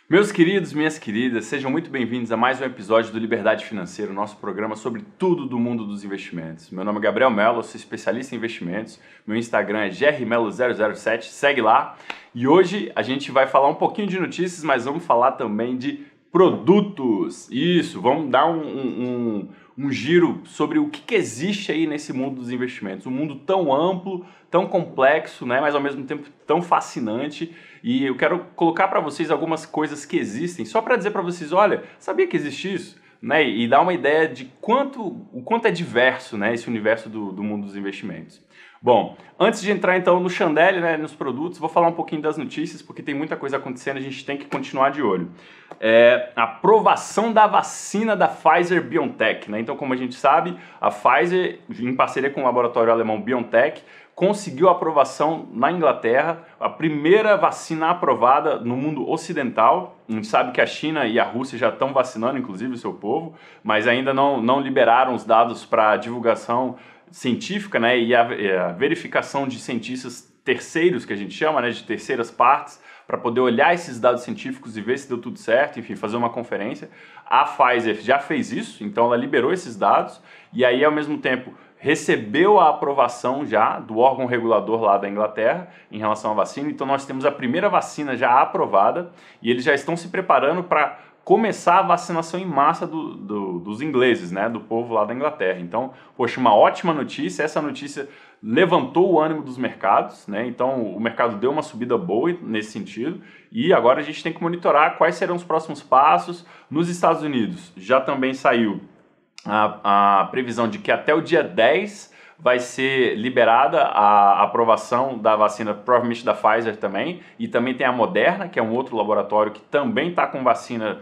Meus queridos, minhas queridas, sejam muito bem-vindos a mais um episódio do Liberdade Financeira, o nosso programa sobre tudo do mundo dos investimentos. Meu nome é Gabriel Mello, sou especialista em investimentos, meu Instagram é grmelo007, segue lá. E hoje a gente vai falar um pouquinho de notícias, mas vamos falar também de produtos. Isso, vamos dar um giro sobre o que existe aí nesse mundo dos investimentos. Um mundo tão amplo, tão complexo, né, mas ao mesmo tempo tão fascinante. E eu quero colocar para vocês algumas coisas que existem, só para dizer para vocês, olha, sabia que existe isso? Né? E dar uma ideia de o quanto é diverso, né, esse universo do mundo dos investimentos. Bom, antes de entrar então no chandelle, né, nos produtos, vou falar um pouquinho das notícias, porque tem muita coisa acontecendo, a gente tem que continuar de olho. A aprovação da vacina da Pfizer-BioNTech, né? Então, como a gente sabe, a Pfizer, em parceria com o laboratório alemão BioNTech, conseguiu a aprovação na Inglaterra, a primeira vacina aprovada no mundo ocidental. A gente sabe que a China e a Rússia já estão vacinando, inclusive, o seu povo, mas ainda não liberaram os dados para divulgação científica, né, e a verificação de cientistas terceiros, que a gente chama, né, de terceiras partes, para poder olhar esses dados científicos e ver se deu tudo certo, enfim, fazer uma conferência. A Pfizer já fez isso, então ela liberou esses dados e aí, ao mesmo tempo, recebeu a aprovação já do órgão regulador lá da Inglaterra em relação à vacina. Então nós temos a primeira vacina já aprovada e eles já estão se preparando para começar a vacinação em massa dos ingleses, né, do povo lá da Inglaterra. Então, poxa, uma ótima notícia. Essa notícia levantou o ânimo dos mercados, né? Então o mercado deu uma subida boa nesse sentido e agora a gente tem que monitorar quais serão os próximos passos. Nos Estados Unidos já também saiu a previsão de que até o dia 10 vai ser liberada a aprovação da vacina, provavelmente da Pfizer também, e também tem a Moderna, que é um outro laboratório que também está com vacina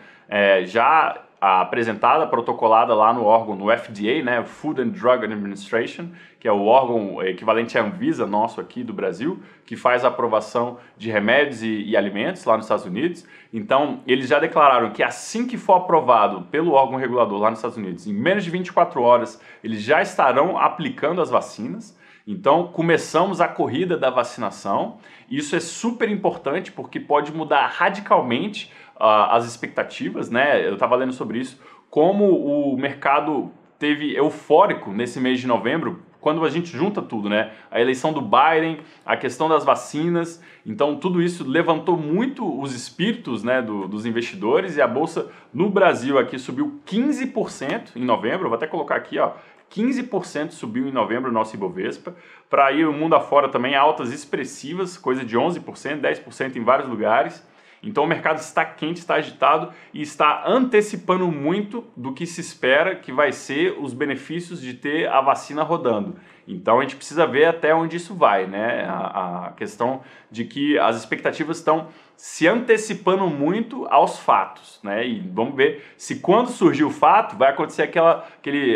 já apresentada, protocolada lá no órgão, no FDA, né, Food and Drug Administration, que é o órgão equivalente à Anvisa nosso aqui do Brasil, que faz a aprovação de remédios e alimentos lá nos Estados Unidos. Então, eles já declararam que assim que for aprovado pelo órgão regulador lá nos Estados Unidos, em menos de 24 horas, eles já estarão aplicando as vacinas. Então, começamos a corrida da vacinação. Isso é super importante porque pode mudar radicalmente as expectativas, né? Eu estava lendo sobre isso, como o mercado teve eufórico nesse mês de novembro, quando a gente junta tudo, né? A eleição do Biden, a questão das vacinas, então tudo isso levantou muito os espíritos, né, dos investidores, e a bolsa no Brasil aqui subiu 15% em novembro. Eu vou até colocar aqui, ó, 15% subiu em novembro o nosso Ibovespa. Para ir o mundo afora também, altas expressivas, coisa de 11%, 10% em vários lugares. Então o mercado está quente, está agitado e está antecipando muito do que se espera que vai ser os benefícios de ter a vacina rodando. Então a gente precisa ver até onde isso vai, né? A questão de que as expectativas estão se antecipando muito aos fatos, né? E vamos ver se quando surgir o fato vai acontecer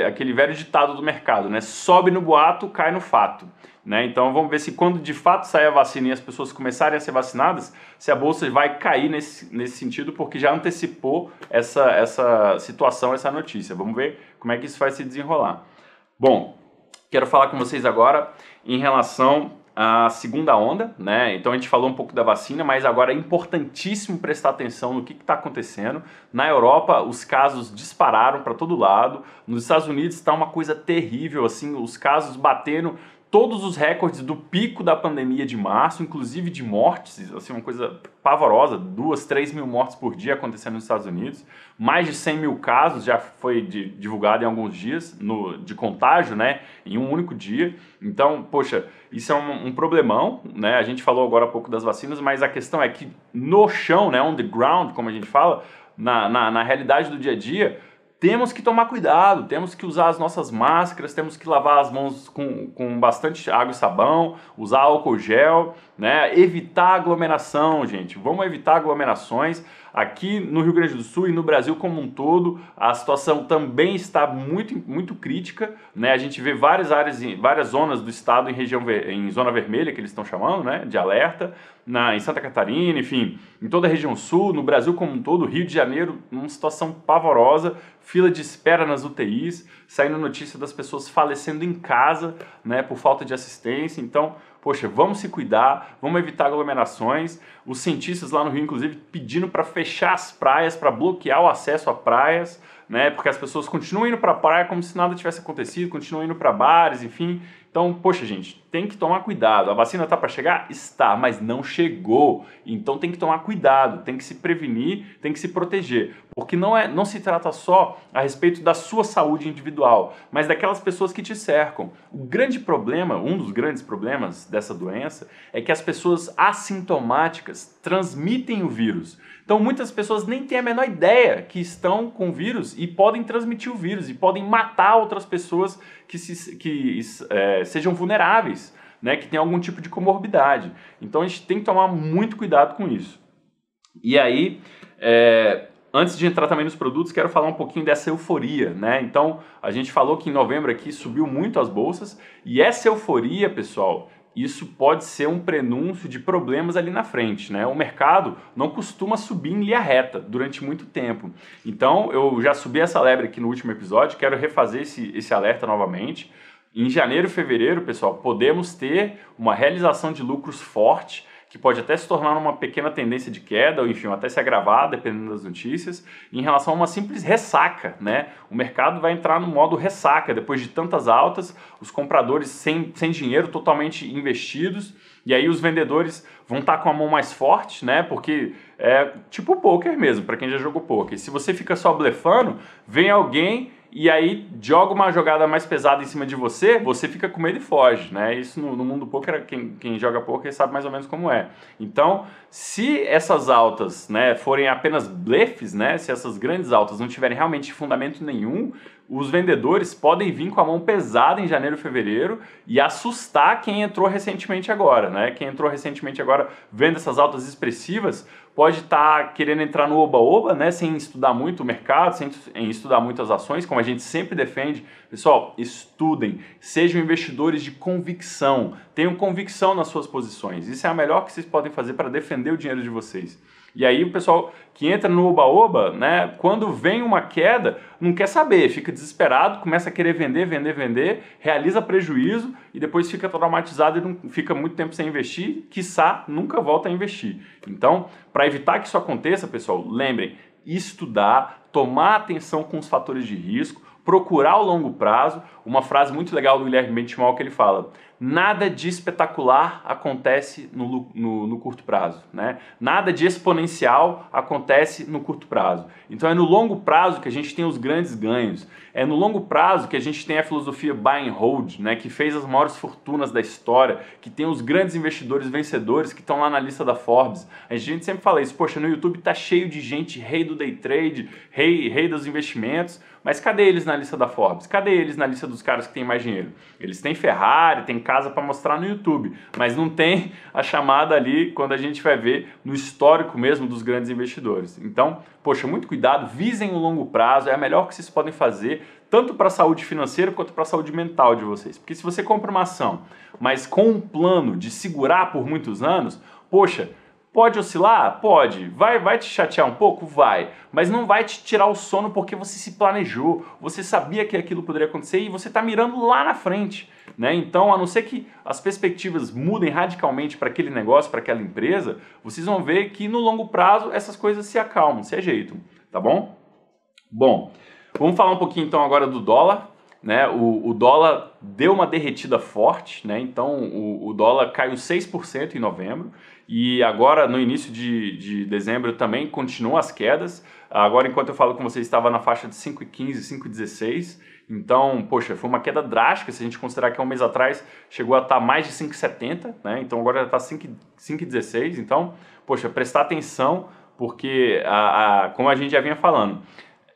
aquele velho ditado do mercado, né? Sobe no boato, cai no fato. Né? Então vamos ver se quando de fato sair a vacina e as pessoas começarem a ser vacinadas, se a bolsa vai cair nesse sentido, porque já antecipou essa situação, essa notícia. Vamos ver como é que isso vai se desenrolar. Bom, quero falar com vocês agora em relação à segunda onda, né? Então a gente falou um pouco da vacina, mas agora é importantíssimo prestar atenção no que está acontecendo. Na Europa, os casos dispararam para todo lado. Nos Estados Unidos está uma coisa terrível, assim, os casos batendo todos os recordes do pico da pandemia de março, inclusive de mortes, assim, uma coisa pavorosa, 2, 3 mil mortes por dia acontecendo nos Estados Unidos, mais de 100 mil casos já foi divulgado em alguns dias de contágio, né, em um único dia. Então, poxa, isso é um problemão, né? A gente falou agora há pouco das vacinas, mas a questão é que no chão, né, on the ground, como a gente fala, na realidade do dia a dia, temos que tomar cuidado, temos que usar as nossas máscaras, temos que lavar as mãos com bastante água e sabão, usar álcool gel, né? Evitar aglomeração, gente. Vamos evitar aglomerações. aqui no Rio Grande do Sul e no Brasil como um todo, a situação também está muito crítica, né? A gente vê várias áreas, várias zonas do estado em zona vermelha, que eles estão chamando, né, de alerta, em Santa Catarina, enfim, em toda a região sul, no Brasil como um todo, Rio de Janeiro, numa situação pavorosa, fila de espera nas UTIs, saindo notícia das pessoas falecendo em casa, né, por falta de assistência. Então, poxa, vamos se cuidar, vamos evitar aglomerações. Os cientistas lá no Rio, inclusive, pedindo para fechar as praias, para bloquear o acesso a praias, né, porque as pessoas continuam indo para a praia como se nada tivesse acontecido, continuam indo para bares, enfim. Então, poxa, gente, tem que tomar cuidado. A vacina está para chegar? Está, mas não chegou. Então tem que tomar cuidado, tem que se prevenir, tem que se proteger. Porque não se trata só a respeito da sua saúde individual, mas daquelas pessoas que te cercam. O grande problema, um dos grandes problemas dessa doença, é que as pessoas assintomáticas transmitem o vírus. Então muitas pessoas nem têm a menor ideia que estão com o vírus e podem transmitir o vírus e podem matar outras pessoas que sejam vulneráveis, né, que tem algum tipo de comorbidade. Então a gente tem que tomar muito cuidado com isso. E aí, antes de entrar também nos produtos, quero falar um pouquinho dessa euforia, né? Então a gente falou que em novembro aqui subiu muito as bolsas e essa euforia, pessoal, isso pode ser um prenúncio de problemas ali na frente, né? O mercado não costuma subir em linha reta durante muito tempo. Então, eu já subi essa lebre aqui no último episódio, quero refazer esse alerta novamente. Em janeiro e fevereiro, pessoal, podemos ter uma realização de lucros forte, que pode até se tornar uma pequena tendência de queda, ou enfim, até se agravar, dependendo das notícias, em relação a uma simples ressaca, né? O mercado vai entrar no modo ressaca, depois de tantas altas, os compradores sem dinheiro, totalmente investidos, e aí os vendedores vão estar com a mão mais forte, né? Porque é tipo poker mesmo, para quem já jogou poker. Se você fica só blefando, vem alguém e aí joga uma jogada mais pesada em cima de você, você fica com medo e foge, né? Isso no mundo do poker, quem joga poker sabe mais ou menos como é. Então, se essas altas, né, forem apenas blefes, né, se essas grandes altas não tiverem realmente fundamento nenhum, os vendedores podem vir com a mão pesada em janeiro e fevereiro e assustar quem entrou recentemente agora, né? Quem entrou recentemente agora vendo essas altas expressivas pode estar querendo entrar no oba-oba, né? Sem estudar muito o mercado, sem estudar muito as ações, como a gente sempre defende. Pessoal, estudem, sejam investidores de convicção, tenham convicção nas suas posições. Isso é a melhor que vocês podem fazer para defender o dinheiro de vocês. E aí o pessoal que entra no oba-oba, né, quando vem uma queda, não quer saber, fica desesperado, começa a querer vender, realiza prejuízo e depois fica traumatizado e não fica muito tempo sem investir, quiçá nunca volta a investir. Então, para evitar que isso aconteça, pessoal, lembrem, estudar, tomar atenção com os fatores de risco, procurar o longo prazo. Uma frase muito legal do Guilherme Benchimol que ele fala: nada de espetacular acontece no curto prazo, né? Nada de exponencial acontece no curto prazo. Então é no longo prazo que a gente tem os grandes ganhos. É no longo prazo que a gente tem a filosofia buy and hold, né? Que fez as maiores fortunas da história, que tem os grandes investidores vencedores que estão lá na lista da Forbes. A gente sempre fala isso, poxa, no YouTube tá cheio de gente, rei do day trade, rei dos investimentos, mas cadê eles na lista da Forbes? Cadê eles na lista dos caras que têm mais dinheiro? Eles têm Ferrari, têm casa para mostrar no YouTube, mas não tem a chamada ali quando a gente vai ver no histórico mesmo dos grandes investidores. Então, poxa, muito cuidado, visem o longo prazo, é a melhor que vocês podem fazer, tanto para a saúde financeira quanto para a saúde mental de vocês. Porque se você compra uma ação, mas com um plano de segurar por muitos anos, poxa, pode oscilar? Pode. Vai te chatear um pouco? Vai. Mas não vai te tirar o sono porque você se planejou, você sabia que aquilo poderia acontecer e você está mirando lá na frente, né? Então, a não ser que as perspectivas mudem radicalmente para aquele negócio, para aquela empresa, vocês vão ver que no longo prazo essas coisas se acalmam, se ajeitam, tá bom? Bom, vamos falar um pouquinho então agora do dólar. Né, o dólar deu uma derretida forte, né, então o dólar caiu 6% em novembro e agora no início de dezembro também continuam as quedas. Agora, enquanto eu falo com vocês, estava na faixa de 5,15, 5,16, então, poxa, foi uma queda drástica. Se a gente considerar que há um mês atrás chegou a estar mais de 5,70, né, então agora já está 5,16, então, poxa, prestar atenção porque, como a gente já vinha falando,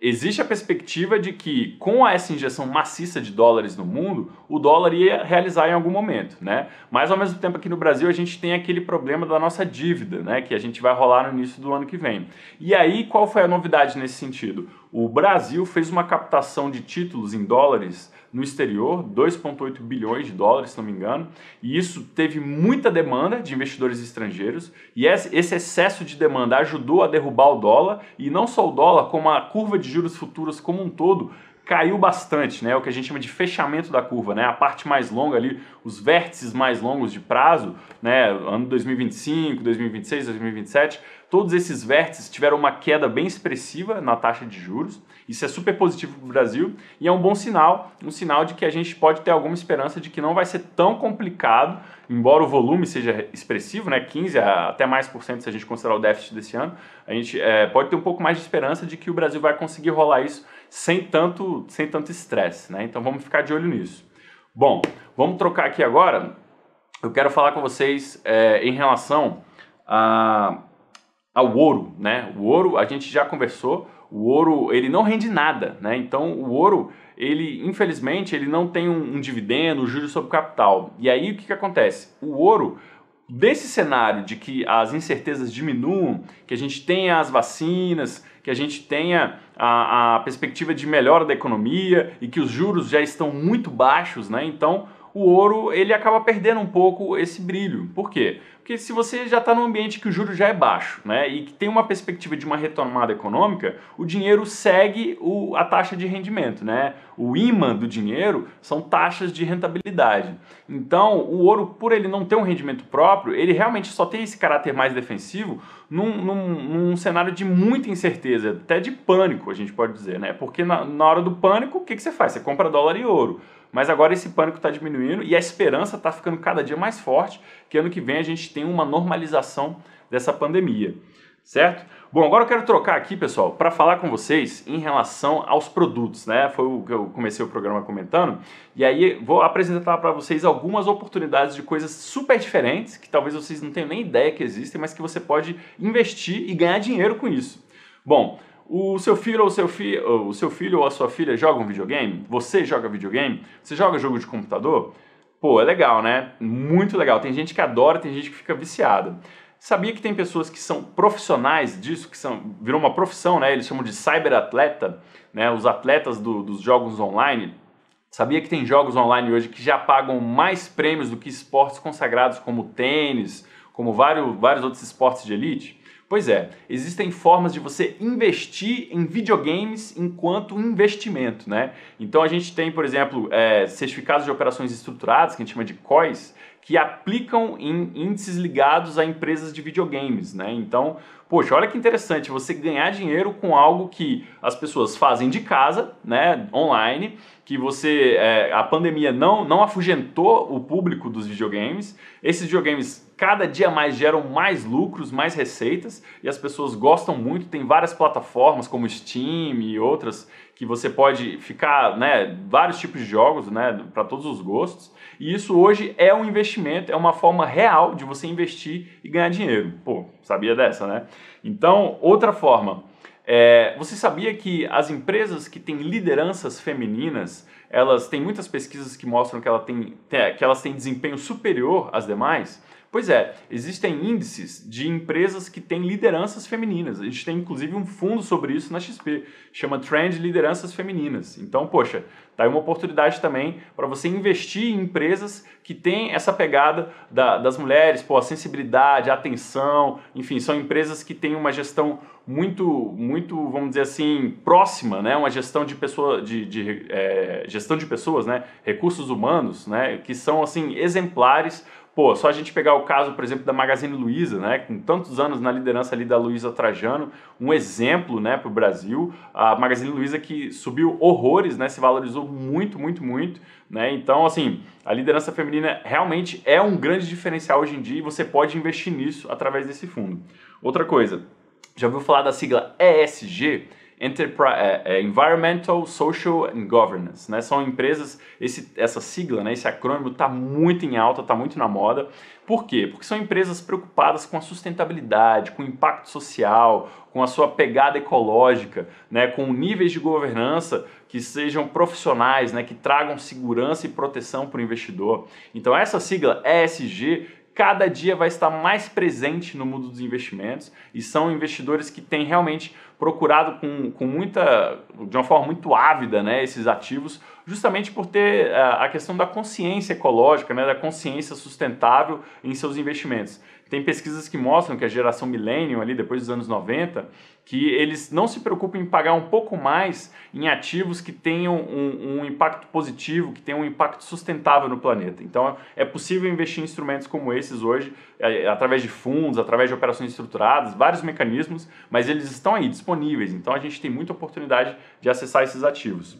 existe a perspectiva de que com essa injeção maciça de dólares no mundo, o dólar ia realizar em algum momento, né? Mas ao mesmo tempo aqui no Brasil a gente tem aquele problema da nossa dívida, né? Que a gente vai rolar no início do ano que vem. E aí qual foi a novidade nesse sentido? O Brasil fez uma captação de títulos em dólares no exterior, 2,8 bilhões de dólares, se não me engano, e isso teve muita demanda de investidores estrangeiros, e esse excesso de demanda ajudou a derrubar o dólar, e não só o dólar, como a curva de juros futuros como um todo, caiu bastante, né? O que a gente chama de fechamento da curva, né? A parte mais longa ali, os vértices mais longos de prazo, né? Ano 2025, 2026, 2027, todos esses vértices tiveram uma queda bem expressiva na taxa de juros. Isso é super positivo para o Brasil e é um bom sinal, um sinal de que a gente pode ter alguma esperança de que não vai ser tão complicado, embora o volume seja expressivo, né? 15 até mais por cento se a gente considerar o déficit desse ano, a gente pode ter um pouco mais de esperança de que o Brasil vai conseguir rolar isso sem tanto estresse, né? Então vamos ficar de olho nisso. Bom, vamos trocar aqui agora. Eu quero falar com vocês em relação ao ouro, né? O ouro a gente já conversou. O ouro ele não rende nada, né? Então o ouro ele infelizmente ele não tem um dividendo, juros sobre capital. E aí o que acontece? O ouro desse cenário de que as incertezas diminuam, que a gente tenha as vacinas, que a gente tenha a perspectiva de melhora da economia e que os juros já estão muito baixos, né? Então o ouro ele acaba perdendo um pouco esse brilho. Por quê? Porque se você já está num ambiente que o juro já é baixo, né, e que tem uma perspectiva de uma retomada econômica, o dinheiro segue a taxa de rendimento, né? O imã do dinheiro são taxas de rentabilidade. Então, o ouro, por ele não ter um rendimento próprio, ele realmente só tem esse caráter mais defensivo num cenário de muita incerteza, até de pânico, a gente pode dizer, né? Porque na hora do pânico, o que você faz? Você compra dólar e ouro. Mas agora esse pânico está diminuindo e a esperança está ficando cada dia mais forte, que ano que vem a gente tem uma normalização dessa pandemia, certo? Bom, agora eu quero trocar aqui, pessoal, para falar com vocês em relação aos produtos, né? Foi o que eu comecei o programa comentando, e aí vou apresentar para vocês algumas oportunidades de coisas super diferentes, que talvez vocês não tenham nem ideia que existem, mas que você pode investir e ganhar dinheiro com isso. Bom, o seu filho ou a sua filha jogam videogame? Você joga videogame? Você joga jogo de computador? Pô, é legal, né? Muito legal. Tem gente que adora, tem gente que fica viciada. Sabia que tem pessoas que são profissionais disso, virou uma profissão, né? Eles chamam de cyberatleta, né? Os atletas dos jogos online. Sabia que tem jogos online hoje que já pagam mais prêmios do que esportes consagrados como tênis, como vários outros esportes de elite? Pois é, existem formas de você investir em videogames enquanto investimento, né? Então a gente tem, por exemplo, certificados de operações estruturadas, que a gente chama de COIs, que aplicam em índices ligados a empresas de videogames, né? Então, poxa, olha que interessante você ganhar dinheiro com algo que as pessoas fazem de casa, né, online, que a pandemia não afugentou o público dos videogames. Esses videogames cada dia mais geram mais lucros, mais receitas, e as pessoas gostam muito. Tem várias plataformas como Steam e outras que você pode ficar, né, vários tipos de jogos, né, para todos os gostos. E isso hoje é um investimento, é uma forma real de você investir e ganhar dinheiro. Pô, sabia dessa, né? Então, outra forma, você sabia que as empresas que têm lideranças femininas, elas têm muitas pesquisas que mostram que elas têm desempenho superior às demais? Pois é, existem índices de empresas que têm lideranças femininas. A gente tem inclusive um fundo sobre isso na XP, chama Trend Lideranças Femininas. Então, poxa, tá aí uma oportunidade também para você investir em empresas que têm essa pegada das mulheres, a sensibilidade, a atenção, enfim, são empresas que têm uma gestão muito, vamos dizer assim, próxima, né? Uma gestão de gestão de pessoas, né? Recursos humanos, né? Que são assim exemplares. Pô, só a gente pegar o caso, por exemplo, da Magazine Luiza, né, com tantos anos na liderança ali da Luiza Trajano, um exemplo, né, para o Brasil. A Magazine Luiza que subiu horrores, né, se valorizou muito, né, então, assim, a liderança feminina realmente é um grande diferencial hoje em dia e você pode investir nisso através desse fundo. Outra coisa, já ouviu falar da sigla ESG? Environmental, Social and Governance, né? São empresas, essa sigla, né? Esse acrônimo está muito em alta, está muito na moda. Por quê? Porque são empresas preocupadas com a sustentabilidade, com o impacto social, com a sua pegada ecológica, né? Com níveis de governança que sejam profissionais, né? Que tragam segurança e proteção para o investidor. Então essa sigla ESG cada dia vai estar mais presente no mundo dos investimentos e são investidores que têm realmente procurado de uma forma muito ávida, né, esses ativos, justamente por ter a questão da consciência ecológica, né, da consciência sustentável em seus investimentos. Tem pesquisas que mostram que a geração millennial, ali depois dos anos 90, que eles não se preocupam em pagar um pouco mais em ativos que tenham um impacto positivo, que tenham um impacto sustentável no planeta. Então é possível investir em instrumentos como esses hoje, através de fundos, através de operações estruturadas, vários mecanismos, mas eles estão aí disponíveis, então a gente tem muita oportunidade de acessar esses ativos.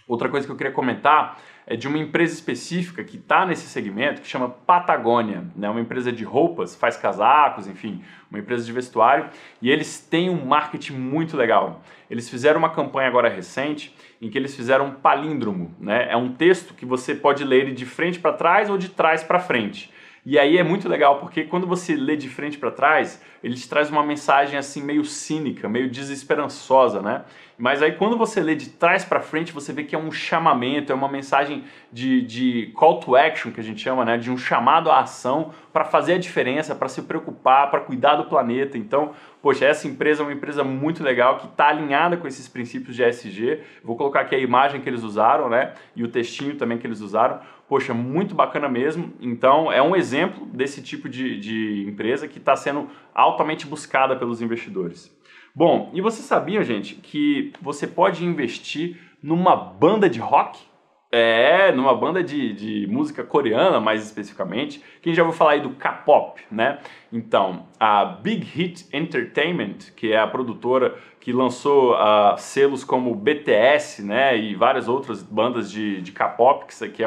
Outra coisa que eu queria comentar é de uma empresa específica que está nesse segmento, que chama Patagônia, né? Uma empresa de roupas, faz casacos, enfim, uma empresa de vestuário, e eles têm um marketing muito legal. Eles fizeram uma campanha agora recente em que eles fizeram um palíndromo, né? É um texto que você pode ler ele de frente para trás ou de trás para frente. E aí é muito legal, porque quando você lê de frente para trás, ele te traz uma mensagem assim meio cínica, meio desesperançosa, né? Mas aí quando você lê de trás para frente, você vê que é um chamamento, é uma mensagem de call to action, que a gente chama, né? De um chamado à ação para fazer a diferença, para se preocupar, para cuidar do planeta. Então, poxa, essa empresa é uma empresa muito legal, que está alinhada com esses princípios de ESG. Vou colocar aqui a imagem que eles usaram, né? E o textinho também que eles usaram. Poxa, muito bacana mesmo. Então, é um exemplo desse tipo de empresa que está sendo altamente buscada pelos investidores. Bom, e você sabia, gente, que você pode investir numa banda de rock? Numa banda de música coreana, mais especificamente. Quem já ouviu falar aí do K-pop, né? Então, a Big Hit Entertainment, que é a produtora que lançou selos como BTS, né? E várias outras bandas de K-pop, que é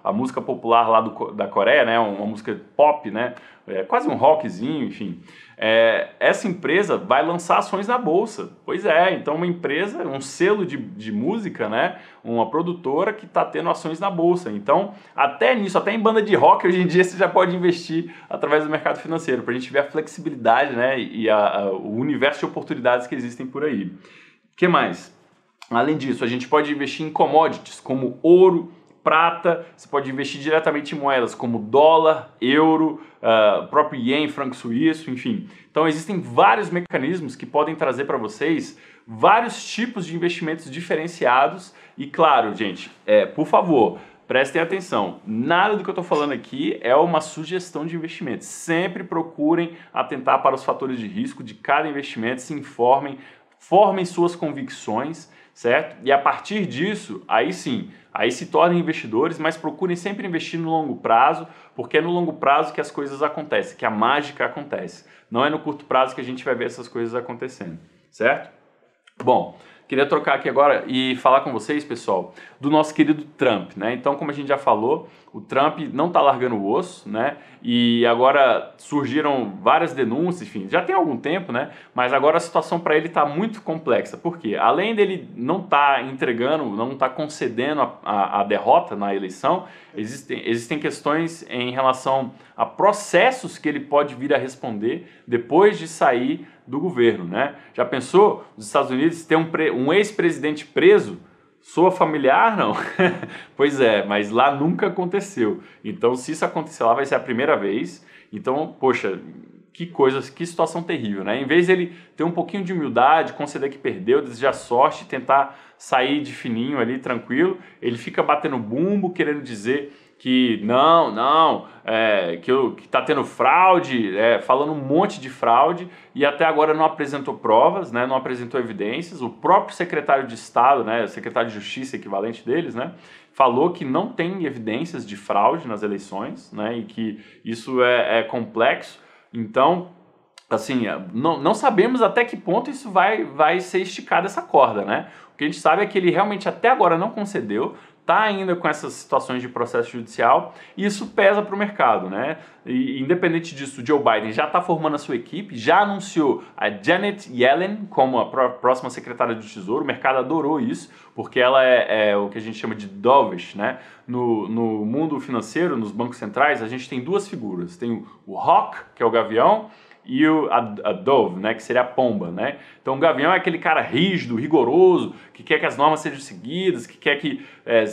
a música popular lá da Coreia, né? Uma música pop, né? Quase um rockzinho, enfim. Essa empresa vai lançar ações na bolsa. Pois é, então uma empresa, um selo de música, né? Uma produtora que está tendo ações na bolsa. Então, até nisso, até em banda de rock, hoje em dia você já pode investir através do mercado financeiro, para a gente ver a flexibilidade, né? E o universo de oportunidades que existem por aí. O que mais? Além disso, a gente pode investir em commodities como ouro, prata, você pode investir diretamente em moedas como dólar, euro, próprio ien, franco suíço, enfim. Então existem vários mecanismos que podem trazer para vocês vários tipos de investimentos diferenciados e claro, gente, por favor, prestem atenção, nada do que eu estou falando aqui é uma sugestão de investimento. Sempre procurem atentar para os fatores de risco de cada investimento, se informem, formem suas convicções, certo? E a partir disso, aí sim, aí se tornem investidores, mas procurem sempre investir no longo prazo, porque é no longo prazo que as coisas acontecem, que a mágica acontece. Não é no curto prazo que a gente vai ver essas coisas acontecendo, certo? Bom, queria trocar aqui agora e falar com vocês, pessoal, do nosso querido Trump, né? Então, como a gente já falou, o Trump não está largando o osso, né? E agora surgiram várias denúncias, enfim, já tem algum tempo, né? Mas agora a situação para ele está muito complexa. Por quê? Além dele não estar entregando, não estar concedendo a derrota na eleição, existem questões em relação a processos que ele pode vir a responder depois de sair do governo, né? Já pensou os Estados Unidos ter um ex-presidente preso? Soa familiar, não? Pois é, mas lá nunca aconteceu. Então, se isso acontecer lá, vai ser a primeira vez. Então, poxa, que situação terrível, né? Em vez dele ter um pouquinho de humildade, conceder que perdeu, desejar sorte, tentar sair de fininho ali, tranquilo, ele fica batendo bumbo, querendo dizer que que está tendo fraude, falando um monte de fraude e até agora não apresentou provas, né, não apresentou evidências. O próprio secretário de Estado, né, secretário de Justiça equivalente deles, né, falou que não tem evidências de fraude nas eleições, né, e que isso é complexo. Então, assim, não sabemos até que ponto isso vai ser esticado essa corda, né? O que a gente sabe é que ele realmente até agora não concedeu, está ainda com essas situações de processo judicial e isso pesa para o mercado, né? E, independente disso, o Joe Biden já está formando a sua equipe, já anunciou a Janet Yellen como a próxima secretária do Tesouro. O mercado adorou isso, porque ela é o que a gente chama de dovish, né? No mundo financeiro, nos bancos centrais, a gente tem duas figuras. Tem o hawk, que é o gavião, e a dove, né, que seria a pomba, né? Então o gavião é aquele cara rígido, rigoroso, que quer que as normas sejam seguidas, que quer que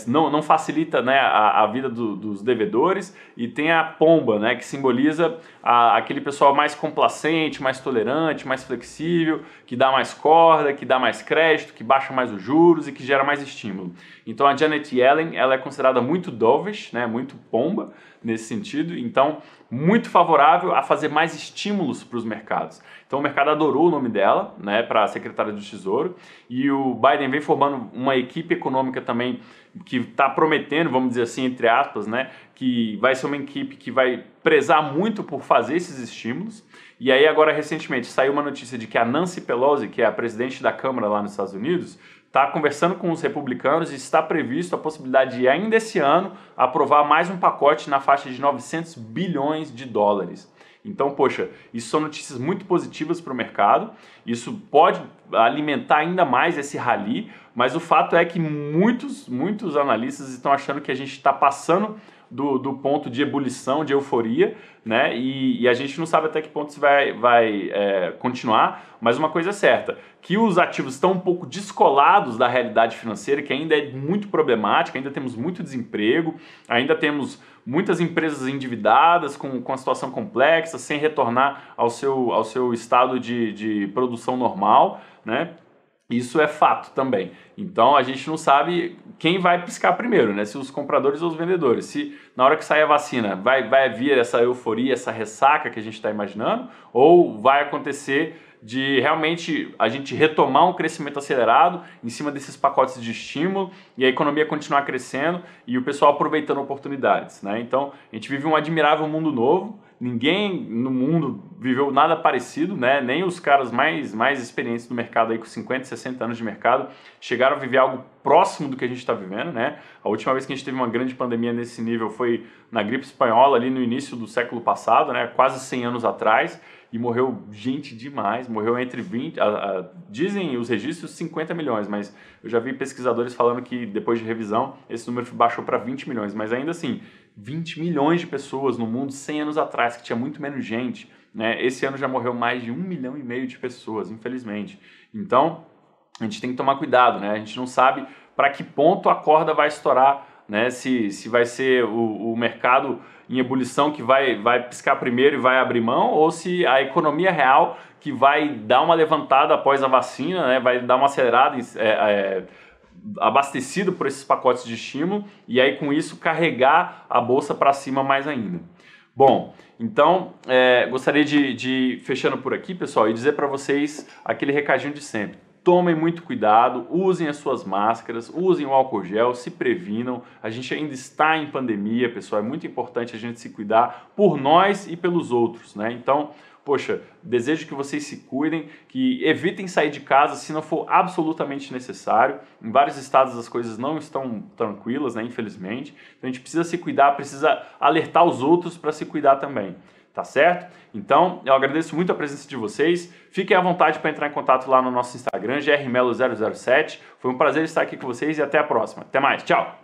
não facilita, né, a vida dos devedores, e tem a pomba, né, que simboliza aquele pessoal mais complacente, mais tolerante, mais flexível, que dá mais corda, que dá mais crédito, que baixa mais os juros e que gera mais estímulo. Então a Janet Yellen, ela é considerada muito dovish, né, muito pomba nesse sentido, então muito favorável a fazer mais estímulos para os mercados. Então o mercado adorou o nome dela, né, para a secretária do Tesouro, e o Biden vem formando uma equipe econômica também que está prometendo, vamos dizer assim, entre aspas, né, que vai ser uma equipe que vai prezar muito por fazer esses estímulos. E aí agora recentemente saiu uma notícia de que a Nancy Pelosi, que é a presidente da Câmara lá nos Estados Unidos, está conversando com os republicanos e está previsto a possibilidade de, ainda esse ano, aprovar mais um pacote na faixa de 900 bilhões de dólares. Então, poxa, isso são notícias muito positivas para o mercado, isso pode alimentar ainda mais esse rally, mas o fato é que muitos analistas estão achando que a gente está passando do ponto de ebulição, de euforia, né? E a gente não sabe até que ponto isso vai continuar, mas uma coisa é certa, que os ativos estão um pouco descolados da realidade financeira, que ainda é muito problemática, ainda temos muito desemprego, ainda temos muitas empresas endividadas, com a situação complexa, sem retornar ao seu estado de produção normal, né? Isso é fato também. Então a gente não sabe quem vai piscar primeiro, né? Se os compradores ou os vendedores. Se na hora que sair a vacina vai vir essa euforia, essa ressaca que a gente está imaginando, ou vai acontecer de realmente a gente retomar um crescimento acelerado em cima desses pacotes de estímulo e a economia continuar crescendo e o pessoal aproveitando oportunidades, né? Então a gente vive um admirável mundo novo. Ninguém no mundo viveu nada parecido, né? Nem os caras mais experientes do mercado aí com 50, 60 anos de mercado chegaram a viver algo próximo do que a gente está vivendo, né? A última vez que a gente teve uma grande pandemia nesse nível foi na gripe espanhola ali no início do século passado, né? Quase 100 anos atrás, e morreu gente demais, morreu entre 20, dizem os registros 50 milhões, mas eu já vi pesquisadores falando que depois de revisão esse número baixou para 20 milhões, mas ainda assim 20 milhões de pessoas no mundo 100 anos atrás, que tinha muito menos gente, né? Esse ano já morreu mais de 1,5 milhão de pessoas, infelizmente. Então, a gente tem que tomar cuidado, né? A gente não sabe para que ponto a corda vai estourar, né? Se vai ser o mercado em ebulição que vai piscar primeiro e vai abrir mão, ou se a economia real que vai dar uma levantada após a vacina, né? Vai dar uma acelerada abastecido por esses pacotes de estímulo e aí com isso carregar a bolsa para cima mais ainda. Bom, então gostaria de fechando por aqui, pessoal, e dizer para vocês aquele recadinho de sempre. Tomem muito cuidado, usem as suas máscaras, usem o álcool gel, se previnam. A gente ainda está em pandemia, pessoal, é muito importante a gente se cuidar por nós e pelos outros, né? Então, poxa, desejo que vocês se cuidem, que evitem sair de casa se não for absolutamente necessário. Em vários estados as coisas não estão tranquilas, né, infelizmente. Então a gente precisa se cuidar, precisa alertar os outros para se cuidar também. Tá certo? Então, eu agradeço muito a presença de vocês. Fiquem à vontade para entrar em contato lá no nosso Instagram, grmelo007. Foi um prazer estar aqui com vocês e até a próxima. Até mais. Tchau!